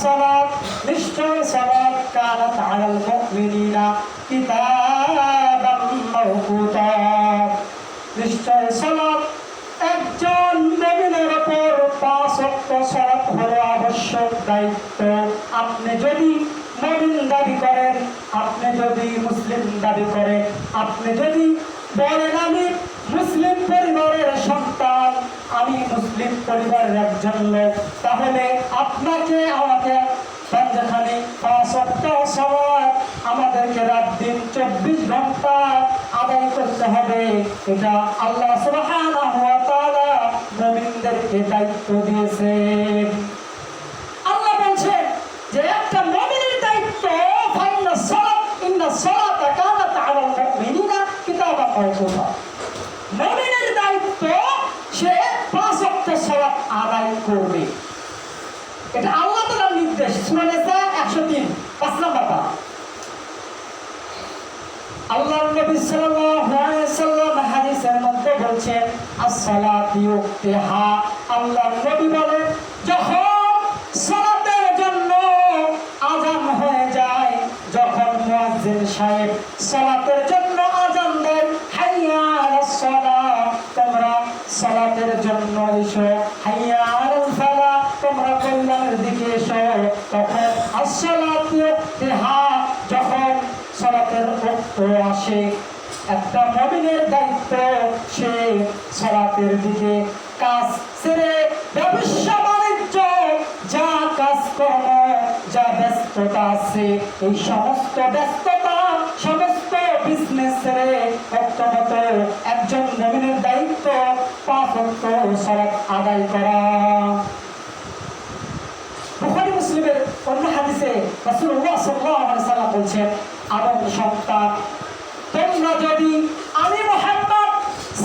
সালাত নিশ্চয় সালাত কানাত আলাল মুমিনিনা কিতাবাম মাওকুতা নিশ্চয় সালাত একজন মুমিনের উপর 5 ওয়াক্ত সালাত হলো আবশ্যক দায়িত্ব। আপনি যদি মুমিন দাবি করেন, আপনি যদি মুসলিম দাবি করেন, আপনি যদি বলেন আমি মুসলিম পরিবারের সন্তান, আমি মুসলিম পরিবারের একজন লোক, তাহলে আপনাকে আমাকে যেখানে 5 ওয়াক্ত সালাত আমাদেরকে রাত দিন 24 ঘন্টা আদায় করতে হবে। এটা আল্লাহ সুবহানাহু ওয়া তাআলা মুমিনদেরকে দায়িত্ব দিয়েছেন। আল্লাহ বলছেন যে একটা মুমিনের দায়িত্ব ফাইন্না সালাতা কানাত আলাল মুমিনিনা কিতাবাম মাওকুতা। মুমিনের দায়িত্ব সে 5 ওয়াক্ত সালাত আদায় করবে। এটা আল্লাহ তাআলার নির্দেশ। সূরা নিসা 103 5 নম্বর পারা। আল্লাহর নবী সাল্লাল্লাহু আলাইহি ওয়াসাল্লাম হাদিসের মধ্যে বলেন as-সালাতু ওয়াক্তিহা। আল্লাহর নবী বলেন যখন সালাতের জন্য আযান হয়ে যায়, যখন মুয়াজ্জিন সাহেব সালাতের জন্য আযান দেন, হাইয়া আলাস সালাত, তোমরা সালাতের জন্য এসো, হাইয়া আলাল ফালাহ, তোমরা কল্যাণের দিকে এসো, তখন as-সালাতু ওয়াক্তিহা, যখন সালাতের ওয়াক্ত আসে, একটা মুমিনের দায়িত্ব সে সালাতের দিকে কাজ ছেড়ে ব্যবসা বাণিজ্য যা কাজকর্ম যা ব্যস্ততা আছে, এই সমস্ত ব্যস্ততা সমস্ত বিজনেস ছেড়ে অত্যন্ত একজন মুমিনের দায়িত্ব 5 ওয়াক্ত সালাত আদায় করা। বুখারী মুসলিমের অন্য হাদিসে রাসূলুল্লাহ সাল্লাল্লাহু আলাইহি ওয়াসাল্লাম বলেছেন, আদম সন্তান, তোমরা যদি আমি মুহাম্মদ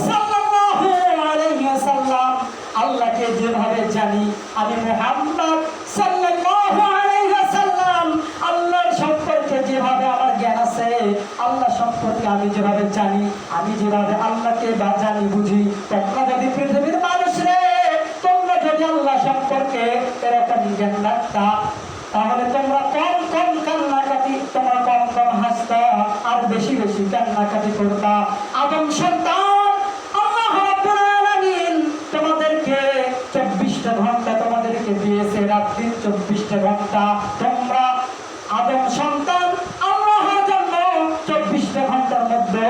সাল্লাল্লাহু আলাইহি ওয়াসাল্লাম আল্লাহকে যেভাবে জানি, আমি মুহাম্মদ সাল্লাল্লাহু আলাইহি ওয়াসাল্লাম আল্লাহর সম্পর্কে যেভাবে আমার জ্ঞান আছে, আল্লাহ সম্পর্কে আমি যেভাবে জানি, আমি যেভাবে আল্লাহকে জানি বুঝি, তোমরা যদি পৃথিবীর মানুষরে তোমরা যদি আল্লাহ সম্পর্কে এরকম জ্ঞান রাখতা, তাহলে তোমরা কম কম কান্নাকাটি, তোমরা কম কম হাসতা আর বেশি বেশি কান্নাকাটি করতা। আদম সন্তান, আল্লাহ রাব্বুল আলামিন তোমাদেরকে 24টা ঘন্টা তোমাদেরকে দিয়েছে, রাত দিন 24টা ঘন্টা। তোমরা আদম সন্তান আল্লাহর জন্য 24টা ঘন্টার মধ্যে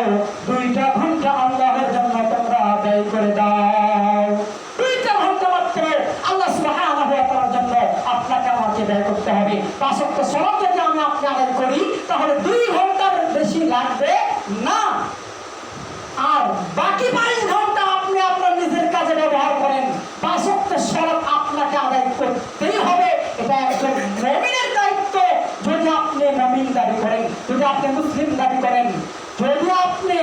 2টা ঘন্টা আল্লাহর জন্য তোমরা ব্যয় করে দাও। 2টা ঘন্টা মাত্র আল্লাহ সুবহানাহু ওয়া তাআলার জন্য আপনাকে আমাকে ব্যয় করতে হবে। 5 ওয়াক্ত সালাত যদি আমি আপনি আদায় করি, তাহলে 2 ঘন্টার বেশি লাগবে না। আর বাকি 22 ঘন্টা আপনি আপনার নিজের কাজে ব্যবহার করেন। 5 ওয়াক্ত সালাত আপনাকে আদায় করতেই হবে। এটা একজন মুমিনের দায়িত্ব। যদি আপনি মুমিন দাবি করেন, যদি আপনি মুসলিম দাবি করেন, যদি আপনি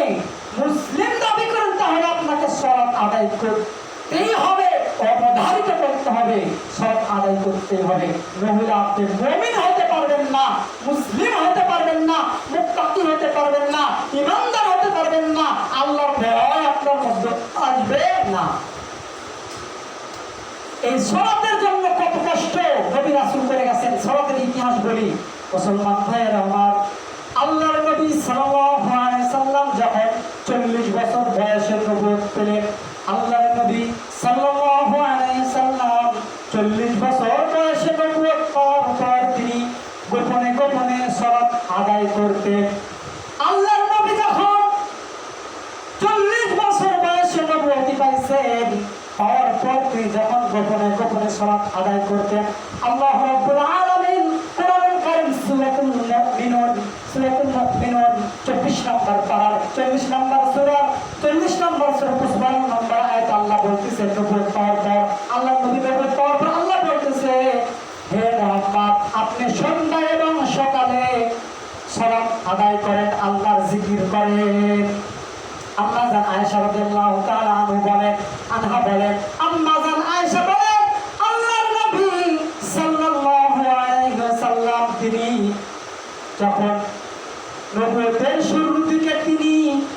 মুসলিম দাবি করেন, তাহলে আপনাকে সালাত আদায় করতেই হবে, অবধারিত করতে হবে, সব আদায় করতে হবে। নহিলে আপনি মুমিন হতে পারবেন না, মুসলিম হতে পারবেন না, মুত্তাকি হতে পারবেন না, ঈমানদার হতে পারবেন না, আল্লাহর ভয় আপনার মধ্যে আসবে না। এই সালাতের জন্য কত কষ্ট নবী রাসূল করে গেছেন। সালাতের ইতিহাস বলি মুসলমান ভাইয়েরা আমার, আল্লাহর নবী সাল্লাল্লাহু আলাইহি সাল্লাম যখন 40 বছর বয়সে নবুয়ত পেলেন, আল্লাহর নবী সাল্লাল্লাহু আলাইহি সাল্লাম 40 বছর বয়সে নবুয়ত পাওয়ার পর তিনি গোপনে গোপনে সালাত আদায় করতেন। আল্লাহর নবী যখন 40 বছর বয়সে নবুয়তি পাইছেন, পাওয়ার পর তিনি যখন গোপনে গোপনে সালাত আদায় করতেন, আল্লাহ রাব্বুল আলামিন কোরআনুল কারীম সূরাতুল মুমিনুন 24 নম্বর পারার 40 নম্বর সূরা 40 নম্বর সূরা 55 নম্বর আয়াত আল্লাহ বলতেছেন, নবুয়ত পাওয়ার পর আল্লাহ নবী নবুয়ত পাওয়ার পর আল্লাহ বলতেছে, হে মুহাম্মদ, আপনি সন্ধ্যা এবং সকালে সালাত আদায় করেন, আল্লাহর জিকির করেন। আম্মা জান আয়েশা রাদিয়াল্লাহু তাআলা আনহা বলেন, আম্মা জান আয়েশা বলেন, আল্লাহর নবী সাল্লাল্লাহু আলাইহি ওয়াসাল্লাম তিনি যখন নবুয়তের শুরুর দিকে তিনি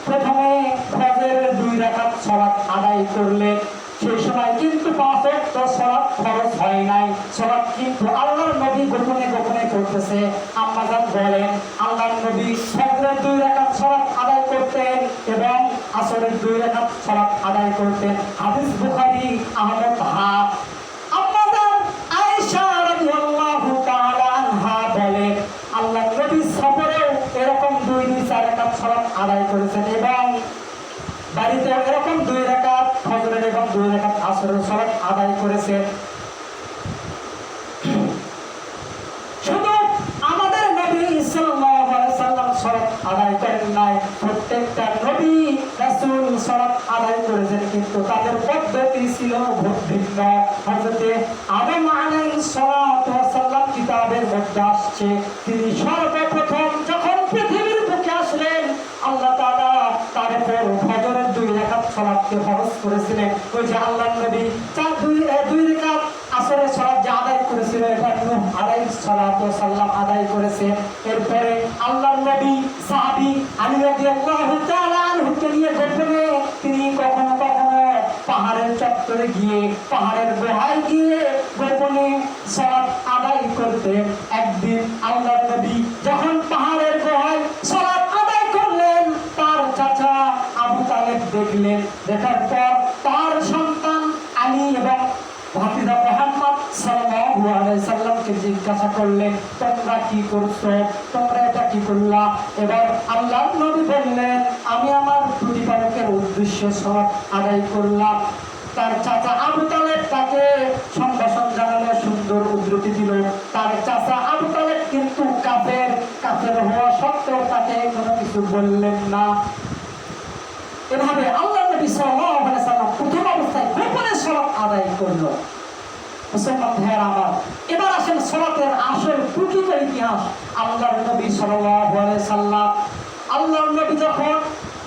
প্রথমে ফজরের 2 রাকাত সালাত আদায় করলেন, সেই নাই, কিন্তু 5 ওয়াক্ত সালাত ফরজ হয় নাই। সালাত কিন্তু আল্লাহর নবী গোপনে গোপনে করতেছে। আম্মা জান বলেন আল্লাহর নবী ফজরের 2 রাকাত সালাত আদায় করতেন এবং আসরের 2 রাকাত সালাত আদায় করতেন। হাদিস বুখারী আহমদ হাফ। আম্মা জান আয়েশা রাদিয়াল্লাহু তাআলা আনহা বলেন আল্লাহর নবী সফরেও এরকম 2-4 রাকাত সালাত আদায় করেছেন এবং বাড়িতে এরকম 2 রাকাত ফজরের এবং 2 রাকাত আসরের সালাত আদায় করেছেন। শুধু আমাদের নবী সাল্লাল্লাহু আলাইহি ওয়াসাল্লাম সালাত আদায় করেন নাই, প্রত্যেকটা নবী রাসূল সালাত আদায় করেছেন, কিন্তু তাদের পদ্ধতি ছিল ভিন্ন। হযরত আদম আলাইহিস সালাতু ওয়াস সালাম কিতাবের মধ্যে আসছে, তিনি সর্বপ্রথম যখন পৃথিবীর বুকে আসলেন আল্লাহ তাআলা তার উপর ফজরের 2 রাকাত সালাতকে ফরজ করেছিলেন। ওই যে আল্লাহর নবী 2 রাকাত আসরের সালাত যে আদায় করেছিল এটা নূহ আলাইহিস সালাতু ওয়াস সালাম আদায় করেছে। এরপরে আল্লাহর নবী সাহাবী আলী রাদিয়াল্লাহু তাআলা আনহুকে নিয়ে গোপনে তিনি কখনো কখনো পাহাড়ের চত্বরে গিয়ে পাহাড়ের গুহায় গিয়ে গোপনে সালাত আদায় করতেন। একদিন আল্লাহর নবী যখন পাহাড়ের গুহায় সালাত আদায় করলেন, তার চাচা আবু তালেব দেখলেন। দেখার পর তার সন্তান আলী এবং ভাতিজা মুহাম্মদ সাল্লাল্লাহু আলাইহি সাল্লামকে জিজ্ঞাসা করলেন, তোমরা কি করছো, তোমরা এটা কি করলা? এবার আল্লাহর নবী বললেন, আমি আমার প্রতিপালকের উদ্দেশ্যে সালাত আদায় করলাম। তার চাচা আবু তালেব তাকে সম্ভাষণ জানালো, সুন্দর উদ্ধৃতি দিল। তার চাচা আবু তালেব কিন্তু কাফের হওয়া সত্ত্বেও তাকে কোনো কিছু বললেন না। এভাবে আল্লাহ নবী সাল্লাল্লাহু আলাইহি সাল্লাম প্রথম অবস্থায় গোপনে সালাত আদায় করলো। মুসলমান ভাইয়েরা আমার, এবার আসেন সালাতের আসল প্রকৃত ইতিহাস। আল্লাহর নবী সাল্লাল্লাহু আলাইহি সাল্লাম আল্লাহর নবী যখন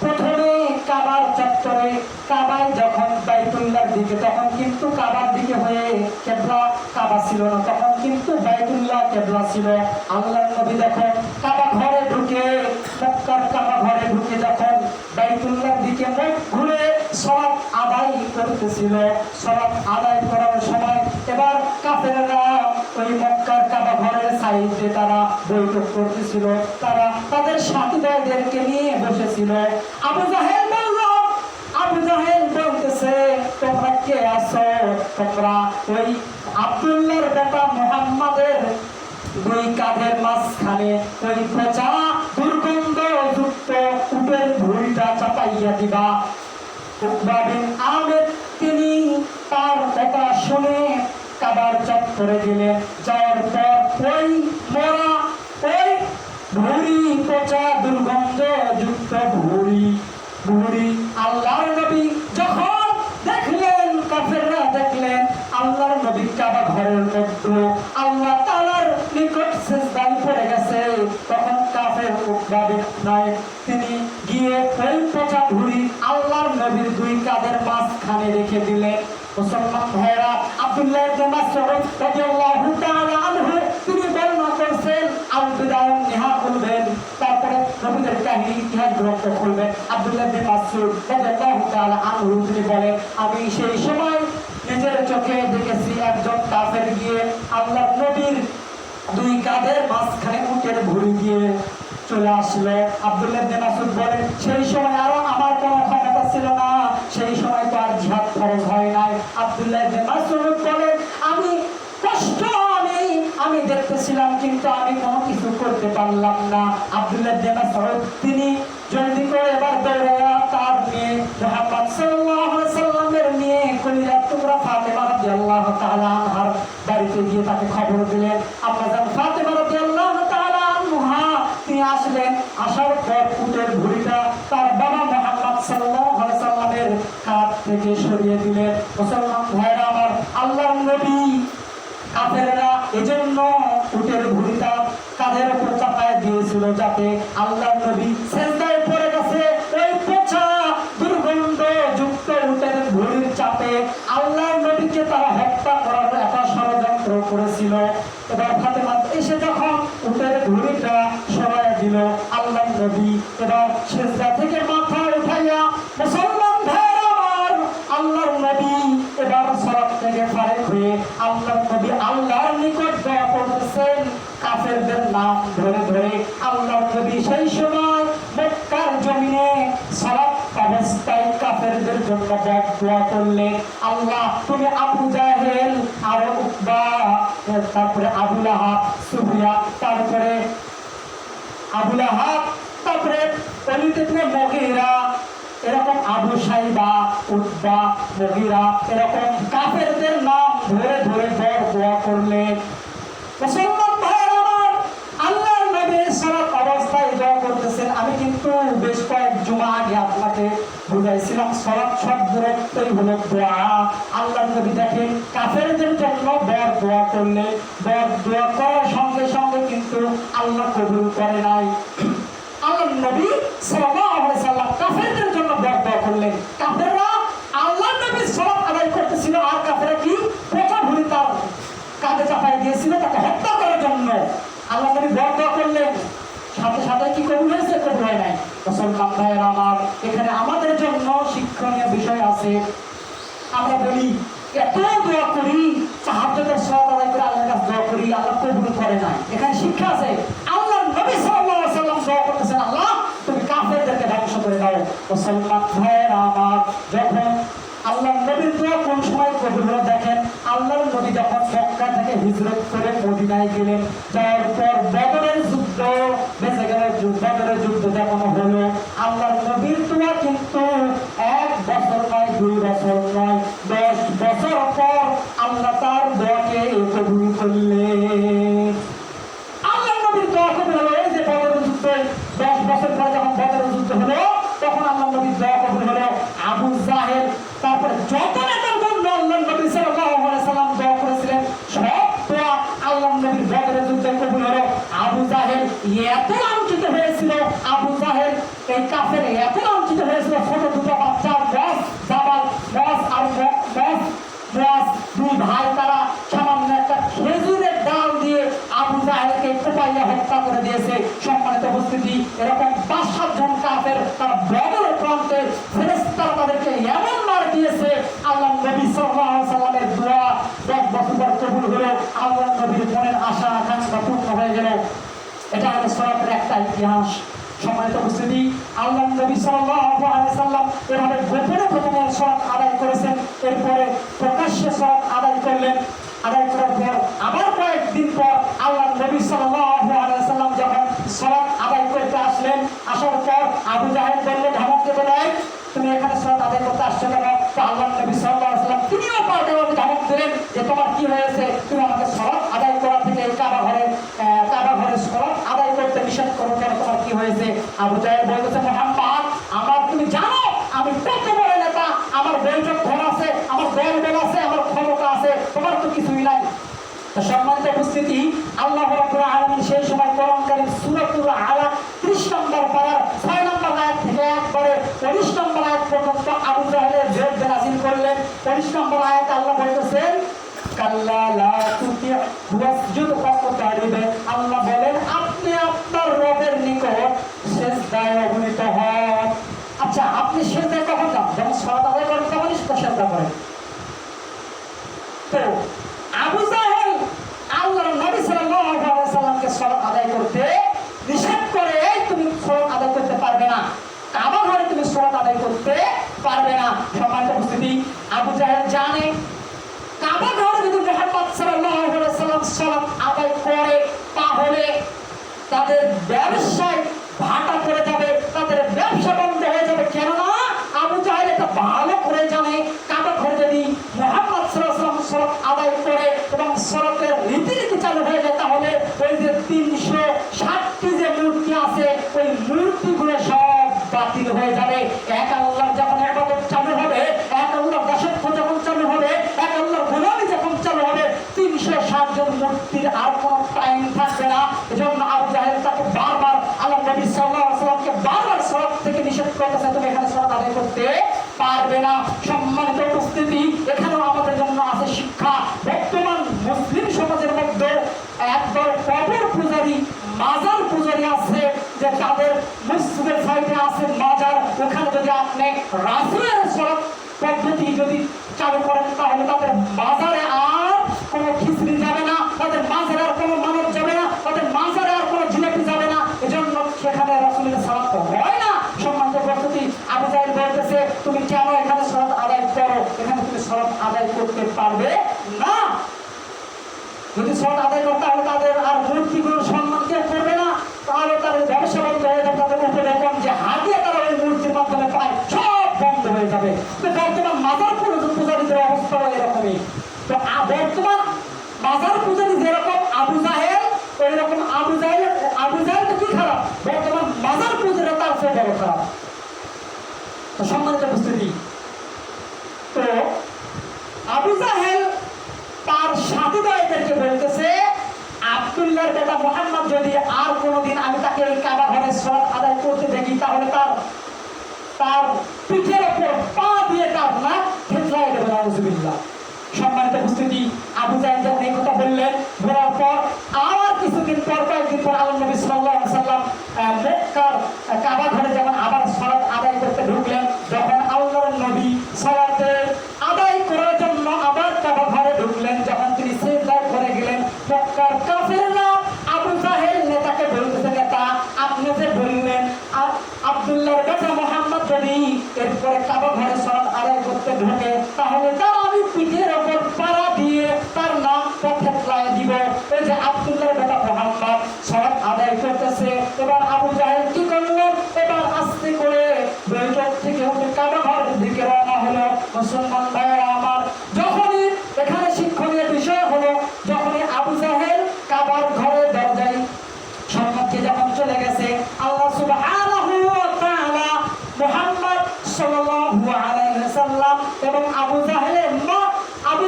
প্রথমে কাবার চত্বরে কাবায় যখন বাইতুল্লাহর দিকে, তখন কিন্তু কাবার দিকে হয়ে কিবলা কাবা ছিল না, তখন কিন্তু বাইতুল্লাহ কিবলা ছিল। আল্লাহর নবী যখন কাবা ঘরে ঢুকে মক্কার কাবা ঘরে ঢুকে যখন বাইতুল্লাহর দিকে মুখ ঘুরে সালাত আদায় করতেছিল, সালাত আদায় করার সময় এবার কাফেররা ওই মক্কার কাবা ঘরের সাইডে তারা বৈঠক করতেছিল, তারা তাদের সাথীদেরকে নিয়ে বসেছিল। আবু জাহেল বলতেছে, তোমরা কে আছো? তোমরা ওই আব্দুল্লাহর বেটা মুহাম্মাদের 2 কাঁধের মাঝখানে ওই পচা দুর্গন্ধ যুক্ত উটের ভুঁড়িটা চাপাইয়া দিবা। উকবা বিন আমের তিনি তার কথা শুনে কাবার চত্বরে গেলেন। যাওয়ার পর ওই মরা ওই ভুঁড়ি পচা দুর্গন্ধ যুক্ত ভুঁড়ি আল্লাহর নবী যখন দেখলেন, কাফেররা দেখলেন আল্লাহর নবী কাবা ঘরের মধ্যে আল্লাহ তাআলার নিকট সিজদায় পড়ে গেছে, তখন কাফের উকবা বিন নায়েক তিনি গিয়ে ওই পচা ভুঁড়ি আল্লাহর নবীর 2 কাঁধের মাঝখানে রেখে দিলেন। মুসলমান ভাইরা, আব্দুল্লাহ ইবনে মাসউদ রাদিয়াল্লাহু তাআলা আনহু তিনি বর্ণনা করেছেন, আল বিদায়া নিহা খুলবেন, তারপরে নবীদের কাহিনী ইতিহাস গ্রন্থ খুলবেন। আব্দুল্লাহ ইবনে মাসউদ রাদিয়াল্লাহু তাআলা আনহু তিনি বলেন, আমি সেই সময় নিজের চোখে দেখেছি একজন কাফের গিয়ে আল্লাহর নবীর 2 কাঁধের মাঝখানে উটের ভুঁড়ি দিয়ে চলে আসলো। আব্দুল্লাহ ইবনে মাসউদ বলেন, সেই সময় আরো আমার কোনো ক্ষমতা ছিল না, সেই সময় তো আর জিহাদ ফরজ হয় নাই। আব্দুল্লাহ ইবনে মাসউদ বলেন, আমি দেখতেছিলাম কিন্তু আমি কোনো কিছু করতে পারলাম না। আব্দুল্লাহ ইবনে মাসউদ তিনি জলদি করে এবার দৌড়ায়া তার মেয়ে মুহাম্মদ সাল্লাল্লাহু আলাইহি সাল্লামের মেয়ে কলিজার টুকরা ফাতেমা রাদিয়াল্লাহু তাআলা আনহার বাড়িতে গিয়ে তাকে খবর দিলেন। আম্মা জান ফাতেমা রাদিয়াল্লাহু তাআলা আনহা তিনি আসলেন, আসার পর উটের ভুঁড়িটা তার বাবা মুহাম্মদ সাল্লাল্লাহু আলাইহি সাল্লামের কাঁধ থেকে সরিয়ে দিলেন। মুসলমান ভাইরা আমার, আল্লাহর নবী কাফেররা এজন্য উটের ভুঁড়িটা কাঁধের উপর চাপায় দিয়েছিল, যাতে আল্লাহর নবী সিজদায় পড়ে গেছে ওই পচা দুর্গন্ধ যুক্ত উটের ভুঁড়ির চাপে আল্লাহর নবীকে তারা হত্যা করার একটা ষড়যন্ত্র করেছিল। এবার ফাতেমা এসে যখন উটের ভুঁড়িটা সরায় দিল, আল্লাহর নবী এবার সিজদা থেকে মাথা উঠাইয়া মুসলমান ভাইরা আমার আল্লাহর নবী এবার জন্য দোয়া করলেন, আল্লাহ তুমি আবু জাহেল আর উতবা, তারপরে আবু লাহাব, সুফিয়া, তারপরে আবু লাহাব, তারপরে ওয়ালিদ ইবনে মুগীরা, এরকম আবু সাইবা, উতবা, মুগীরা, এরকম কাফেরদের নাম ধরে ধরে দোয়া করলেন। মুসলমান ভাইয়েরা আমার, আল্লাহর নবী সালাত অবস্থায় দোয়া করতেছেন। আমি কিন্তু বেশ কয়েক জুমা আগে আপনাকে বুঝাইছিলাম সালাত শব্দের অর্থই হলো দোয়া। আল্লাহর নবী দেখেন কাফেরদের জন্য দোয়া করলেন, দোয়া করার সঙ্গে সঙ্গে কিন্তু আল্লাহ কবুল করে নাই। আল্লাহর নবী সাল্লাল্লাহু আলাইহি সাল্লাম কাফেরদের জন্য দোয়া করলেন। কাফেররা আল্লাহর নবীর সালাত আদায় করতেছিল, আর কাফেররা কি পোকা ভুলি তার কাঁধে চাপাই দিয়েছিল তাকে হত্যা করার জন্য। আল্লাহ নবী দোয়া করলেন, সাথে সাথে কি কবুল হয়েছে? কবুল হয় নাই। মুসলমান ভাইয়েরা আমার, এখানে আমাদের জন্য শিক্ষণীয় বিষয় আছে। আমরা বলি এত দোয়া করি, তাহাজ্জুদের সালাত আদায় করে আল্লাহর কাছে দোয়া করি, আল্লাহ কবুল করে নাই। এখানে শিক্ষা আছে। আল্লাহর নবী সাল্লাল্লাহু আলাইহি সাল্লাম দোয়া করতেছেন, আল্লাহ তুমি কাফেরদেরকে ধ্বংস করে দাও। মুসলমান ভাইয়েরা আমার, যখন আল্লাহর নবীর দোয়া কোন সময় কবুল হলো দেখেন, আল্লাহর নবী যখন মক্কা থেকে হিজরত করে মদিনায় গেলেন, যাওয়ার পর বদরের যুদ্ধ বেঁচে গেল, বদরের যুদ্ধ যখন হলো, আল্লাহর নবীর দোয়া কিন্তু 1 বছর নয়, 2 বছর নয়, 10 বছর পর আল্লাহ তার দোয়াকে কবুল করলেন। আল্লাহর নবীর দোয়া কবুল হলো। এই যে বদরের যুদ্ধ 10 বছর পর যখন বদরের যুদ্ধ হলো, তখন আল্লাহর নবীর দোয়া কবুল হলো। আবু জাহেল, তারপরে যত নেতার জন্য আল্লাহর নবী সাল্লাল্লাহু আলাইহি সাল্লাম দোয়া করেছিলেন, সব দোয়া আল্লাহর নবীর বদরের যুদ্ধে কবুল হলো। আবু জাহেল এত লাঞ্ছিত হয়েছিল, আবু জাহেল এই কাফের এত লাঞ্ছিত হয়েছিল, ছোট দুটো বাচ্চা মুআজ আর মুআজ, দুই ভাই, তারা সামান্য একটা খেজুরের ডাল দিয়ে আবু জাহেলকে কোপাইয়া হত্যা করে দিয়েছে। সম্মানিত উপস্থিতি, এরকম 5-7 জন কাফের তারা বদরের প্রান্তে ফেরেশতারা তাদেরকে এমন মার দিয়েছে, আল্লাহর নবী সাল্লাল্লাহু আলাইহি সাল্লামের দোয়া 10 বছর পর কবুল হলো। আল্লাহর নবীর মনের আশা আকাঙ্ক্ষা পূর্ণ হয়ে গেল। এটা হলো সালাতের একটা ইতিহাস। সম্মানিত উপস্থিতি, আল্লাহর নবী সাল্লাল্লাহু আলাইহি সাল্লাম এভাবে গোপনে প্রথমে সালাত আদায় করেছেন, এরপরে প্রকাশ্যে সালাত আদায় করলেন। আদায় করার পর আবার কয়েকদিন পর আল্লাহর নবী সাল্লাল্লাহু আলাইহি সাল্লাম যখন সালাত আদায় করতে আসলেন, আসার পর আবু জাহেল বলল, ধমকে বলে, তুমি এখানে সালাত আদায় করতে আসছো কেন? তো আল্লাহর নবী সাল্লাল্লাহু আলাইহি সাল্লাম তিনিও পাল্টাভাবে ধমক দিলেন যে তোমার কি হয়েছে, তুমি আমাকে সালাত আদায় করা থেকে এই কাবা ঘরে সালাত আদায় করতে নিষেধ করো কেন, তোমার কি হয়েছে? আবু জাহেল বলতেছে, মুহাম্মদ, আমার তুমি জানো আমি কত বড় নেতা, আমার বৈঠক ধন আছে, আমার দলবল আছে, আমার ক্ষমতা আছে, তোমার তো কিছুই নাই। সম্মানিত উপস্থিতি, আল্লাহ রাব্বুল আলামিন সেই সময় কোরআন কারীম সূরাতুল আলাক 30 নম্বর পারার 6 নম্বর আয়াত থেকে একবারে 19 নম্বর আয়াত পর্যন্ত আবু জাহেলের বিরুদ্ধে নাযিল করলেন। 19 নম্বর আয়াত আল্লাহ বলতেছেন, কাল্লা লা তুতি ওয়াসজুদ ওয়াকতারিব, আল্লাহ বলেন আপনি আপনার রবের নিকট সিজদায় অবনীত হন। আচ্ছা, আপনি সিজদায় কখন যান? যখন সালাত আদায় করেন তখনই সিজদা করেন। তো আবু জাহেল আল্লাহর নবী সাল্লাল্লাহু আলাইহি সাল্লামকে সালাত আদায় করতে নিষেধ করে, তুমি সালাত আদায় করতে পারবে না, কাবা ঘরে তুমি সালাত আদায় করতে পারবে না। সম্মানিত উপস্থিতি, আবু জাহেল জানে কাবা ঘরে যদি মুহাম্মদ সাল্লাল্লাহু আলাইহি সাল্লাম সালাত আদায় করে তাহলে তাদের ব্যবসায় ভাটা পড়ে যাবে, তাদের ব্যবসা বন্ধ হয়ে যাবে। কেননা আবু জাহেল এটা ভালো করে জানে, কাবা ঘরে যদি মুহাম্মদ সাল্লাল্লাহু আলাইহি সাল্লাম সালাত আদায় করে এবং সালাতের রীতিনীতি চালু হয়ে যায়, তাহলে ওই যে 360টি যে মূর্তি আছে, ওই মূর্তিগুলো সব বাতিল হয়ে যাবে। এক আল্লাহর যখন ইবাদত চালু হবে, এক আল্লাহর দাসত্ব যখন চালু হবে, এক আল্লাহর গোলামি যখন চালু হবে, 360 জন মূর্তির আর কোনো টাইম থাকবে না। এজন্য আবু জাহেল তাকে বারবার আল্লাহ নবী সাল্লাল্লাহু আলাইহি সাল্লামকে বারবার সালাত থেকে নিষেধ করতেছে, তুমি এখানে সালাত আদায় করতে পারবে না। সম্মানিত উপস্থিতি, এখানেও আমাদের জন্য আছে শিক্ষা। বর্তমান মুসলিম সমাজের মধ্যে একদল কবর পূজারী, মাজার পূজারী আছে, যে তাদের মসজিদের সাইডে আছে মাজার, ওখানে যদি আপনি রাসূলের সালাত পদ্ধতি যদি চালু করেন, তাহলে তাদের মাজারে আর কোনো খিচড়ি যাবে না, তাদের মাজারে আর কোনো মানব যাবে না, তাদের মাজারে আর কোনো জিলাপি যাবে না। এজন্য সেখানে রাসূলের সালাত হয় না। সম্মানিত উপস্থিতি, আবু জাহেল বলতেছে, তুমি কেন এখানে সালাত আদায় করো, এখানে তুমি সালাত আদায় করতে পারবে না। যদি সালাত আদায় করতে হবে তাদের আর মূর্তিগুলোর সম্মান কেউ করবে না, তাহলে তাদের ব্যবসা বন্ধ হয়ে যাবে, তাদের উপরে কম যে হাতিয়ে তারা ওই মূর্তির মাধ্যমে পায় সব বন্ধ হয়ে যাবে। তো বর্তমান মাজার পূজারীদের অবস্থাও এরকমই। তো বর্তমান মাজার পূজারী যেরকম আবু জাহেল, ওই রকম আবু জাহেল তো কি খারাপ, বর্তমান মাজার পূজারীরা তার চেয়ে বড় খারাপ। তো সম্মানিত উপস্থিতি, তো আবু জাহেল তার সাথী ভাইদেরকে বলতেছে, আব্দুল্লাহর বেটা মুহাম্মদ যদি আর কোনোদিন আমি তাকে এই কাবা ঘরে সালাত আদায় করতে দেখি, তাহলে তার পিঠের উপর পা দিয়ে তার নাক থেতলায় দেবে, নাউযুবিল্লাহ। সম্মানিত উপস্থিতি, আবু জাহেল যখন এই কথা বললেন, বলার পর আবার কিছুদিন পর, কয়েকদিন পর আল্লাহ নবী সাল্লাল্লাহু আলাইহি ওয়াসাল্লাম মক্কার কাবা ঘরে যখন আবার সালাত আদায় করতে ঢুকলেন, যখন আল্লাহর নবী সালাতের আদায় করার জন্য আবার কাবা ঘরে ঢুকলেন, যখন তিনি সিজদায় পড়ে গেলেন, মক্কার কাফেররা আবু জাহেল নেতাকে বলতেছে, নেতা আপনি যে বললেন আব্দুল্লাহর বেটা মুহাম্মদ যদি এরপরে কাবা ঘরে সালাত আদায় করতে ঢোকে, তাহলে তার আমি পিঠের ওপর পাড়া দিয়ে তার নাম থেতলায় দিব। এই যে আব্দুল্লাহর বেটা মুহাম্মদ সালাত আদায় করতেছে। এবার আবু জাহেল কি করলো, এবার আস্তে করে বৈঠক থেকে কাবা ঘরের দিকে রওনা হলো। মুসলমান ভাইয়েরা আমার, যখনই এখানে শিক্ষণীয় বিষয় হলো, যখনই আবু জাহেল কাবার ঘরের দরজায় সম্মুখে যখন চলে গেছে, আল্লাহ সুবহানাহু ওয়া তাআলা মুহাম্মদ সাল্লাল্লাহু আলাইহি ওয়াসাল্লাম এবং আবু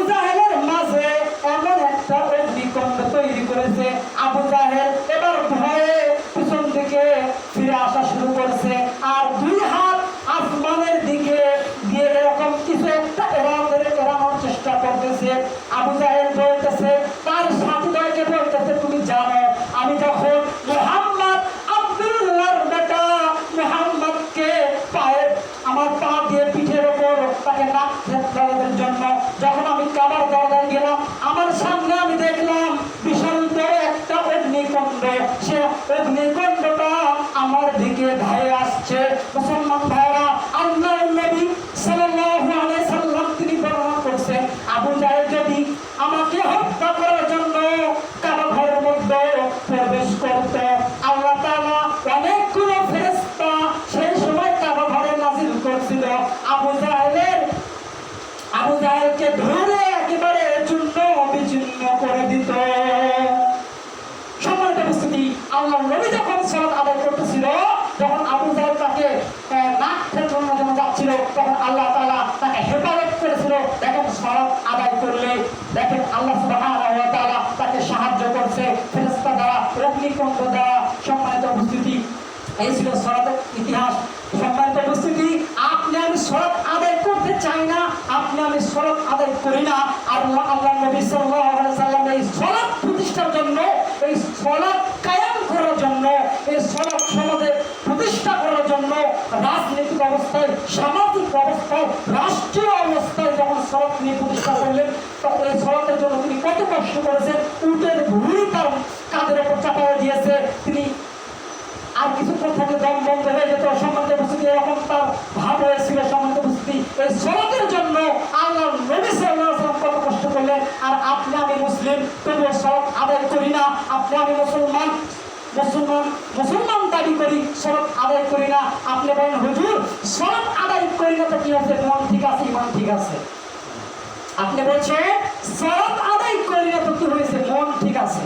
জাহেলের মাঝে এমন একটা অগ্নিকুণ্ড তৈরি করেছে। আবু জাহেল এবার ভয়ে পিছন দিকে ফিরে আসা শুরু করছে, আর দুই হাত আসমানের দিকে দিয়ে এরকম কিছু একটা এড়ানোর চেষ্টা করতেছে। আবু জাহেল বলতেছে, তার সাথীদেরকে বলতেছে, তুমি জানো আমি যখন মুহাম্মদ আব্দুল্লাহর বেটা মুহাম্মদকে আমার পা দিয়ে পিঠের ওপর তাকে নাক থেতলানোর জন্য যখন আমি কাবার দরজায় গেলাম, আমার সামনে আমি দেখলাম বিশাল বড় একটা অগ্নিকুণ্ড। সে অগ্নিকুণ্ডটা আমার দিকে ধায়ে আসছে। মুসলমান ভাইরা, আল্লাহর নবী সাল্লাল্লাহু আলাইহি সাল্লাম তিনি বর্ণনা করছেন, আবু জাহেল যদি আমাকে হত্যা করার জন্য কাবা ঘরের মধ্যে প্রবেশ করত, আল্লাহ তাআলা অনেকগুলো ফেরেশতা সেই সময় কাবা ঘরে নাযিল করছিল, আবু জাহেলকে ধরে একেবারে চূর্ণ বিচূর্ণ করে দিত। সম্মানিত উপস্থিতি, আল্লাহর নবী যখন সালাত আদায় করতেছিল, যখন আবু জাহেল তাকে নাক থেতলানোর জন্য যাচ্ছিল, তখন আল্লাহ তাআলা তাকে হেফাজত করেছিল। দেখেন সালাত আদায় করলে দেখেন আল্লাহ সুবহানাহু ওয়া তাআলা তাকে সাহায্য করছে ফেরেশতা দ্বারা, অগ্নিকুণ্ড দ্বারা। সম্মানিত উপস্থিতি, এই ছিল সালাতের ইতিহাস। সম্মানিত উপস্থিতি, আপনি আমি সালাত আদায় করতে চাই না, আপনি আমি সালাত আদায় করি না। আল্লাহ নবী সাল্লাল্লাহু আলাইহি ওয়াসাল্লাম এই সালাত প্রতিষ্ঠার জন্য, এই সালাত কায়েম করার জন্য, এই সালাত সমাজে প্রতিষ্ঠা করার জন্য রাজনৈতিক অবস্থায়, সামাজিক অবস্থায়, রাষ্ট্রীয় অবস্থায় যখন সালাত নিয়ে প্রতিষ্ঠা করলেন, তখন এই সালাতের জন্য তিনি কত কষ্ট করেছেন। উটের ভুঁড়ি তার কাঁধের উপর চাপাইয়া দিয়েছে, তিনি আর কিছুক্ষণ থেকে দম বন্ধ হয়ে যেত। সম্মানিত উপস্থিতি, এরকম তার ভাব হয়েছিল। সম্মানিত উপস্থিতি, এই সালাতের জন্য আল্লাহ নবী সাল্লাল্লাহু আলাইহি ওয়াসাল্লাম কত কষ্ট করলেন। আর আপনি আমি মুসলিম, তবুও সালাত আদায় করি না। আপনি আমি মুসলমান দাবি করি, সালাত আদায় করি না। আপনি বলেন, হুজুর সালাত আদায় করি না তো কি আছে, মন ঠিক আছে, ইমান ঠিক আছে। আপনি বলছেন সালাত আদায় করি না তো কি হয়েছে, মন ঠিক আছে।